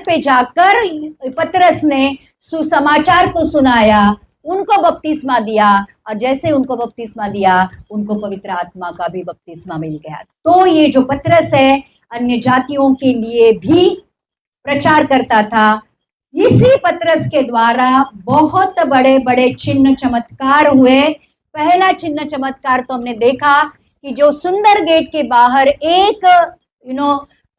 पे जाकर पतरस ने सुसमाचार को सुनाया, उनको बपतिस्मा दिया, और जैसे उनको बपतिस्मा दिया उनको पवित्र आत्मा का भी बपतिस्मा मिल गया। तो ये जो पतरस है अन्य जातियों के लिए भी प्रचार करता था। इसी पतरस के द्वारा बहुत बड़े बड़े चिन्ह चमत्कार हुए। पहला चिन्ह चमत्कार तो हमने देखा कि जो सुंदर गेट के बाहर एक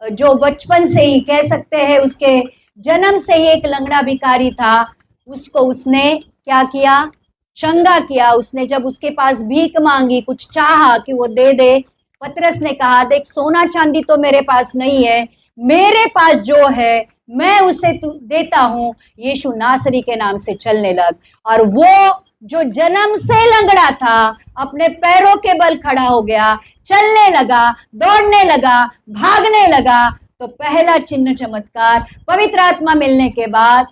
जो बचपन से ही कह सकते हैं उसके जन्म से ही एक लंगड़ा भिखारी था, उसको उसने क्या किया, चंगा किया। उसने जब उसके पास भीख मांगी, कुछ चाहा कि वो दे दे, पतरस ने कहा देख सोना चांदी तो मेरे पास नहीं है, मेरे पास जो है मैं उसे देता हूं, यीशु नासरी के नाम से चलने लग। और वो जो जन्म से लंगड़ा था अपने पैरों के बल खड़ा हो गया, चलने लगा, दौड़ने लगा, भागने लगा। तो पहला चिन्ह चमत्कार पवित्र आत्मा मिलने के बाद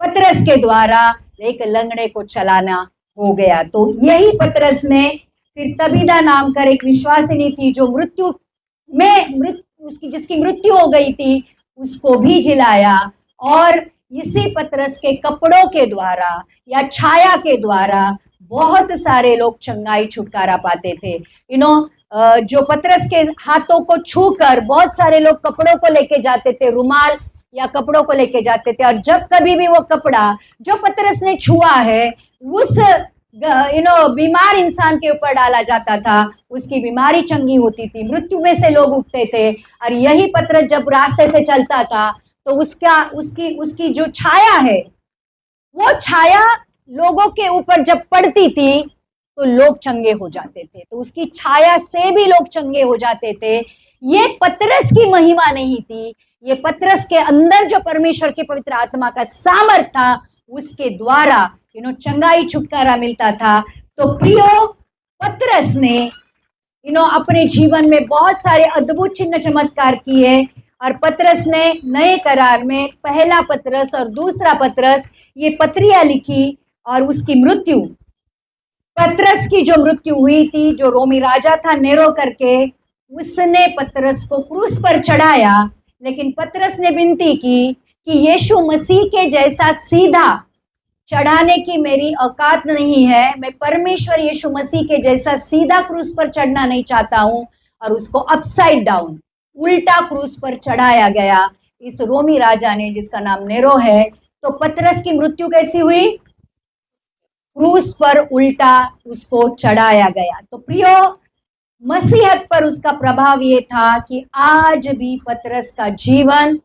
पतरस के द्वारा एक लंगड़े को चलाना हो गया। तो यही पतरस ने फिर तबीदा नाम कर एक विश्वासिनी थी जो जिसकी मृत्यु हो गई थी, उसको भी जिलाया। और इसी पतरस के कपड़ों के द्वारा या छाया के द्वारा बहुत सारे लोग चंगाई छुटकारा पाते थे। जो पतरस के हाथों को छूकर बहुत सारे लोग कपड़ों को लेके जाते थे, रुमाल या कपड़ों को लेके जाते थे, और जब कभी भी वो कपड़ा जो पतरस ने छुआ है उस बीमार इंसान के ऊपर डाला जाता था, उसकी बीमारी चंगी होती थी, मृत्यु में से लोग उठते थे। और यही पतरस जब रास्ते से चलता था तो उसकी जो छाया है, वो छाया लोगों के ऊपर जब पड़ती थी तो लोग चंगे हो जाते थे। तो उसकी छाया से भी लोग चंगे हो जाते थे। ये पतरस की महिमा नहीं थी, ये पतरस के अंदर जो परमेश्वर के पवित्र आत्मा का सामर्थ था उसके द्वारा चंगाई छुटकारा मिलता था। तो प्रियो, पतरस ने अपने जीवन में बहुत सारे अद्भुत चिन्ह चमत्कार किए। और पतरस ने नए करार में पहला पतरस और दूसरा पतरस ये पत्रियां लिखी। और उसकी मृत्यु, पतरस की जो मृत्यु हुई थी, जो रोमी राजा था नेरो करके, उसने पतरस को क्रूस पर चढ़ाया। लेकिन पतरस ने विनती की कि यीशु मसीह के जैसा सीधा चढ़ाने की मेरी औकात नहीं है, मैं परमेश्वर यीशु मसीह के जैसा सीधा क्रूस पर चढ़ना नहीं चाहता हूं। और उसको अपसाइड डाउन, उल्टा क्रूस पर चढ़ाया गया इस रोमी राजा ने जिसका नाम नेरो है। तो पतरस की मृत्यु कैसी हुई? क्रूस पर उल्टा उसको चढ़ाया गया। तो प्रियो, मसीहत पर उसका प्रभाव ये था कि आज भी पतरस का जीवन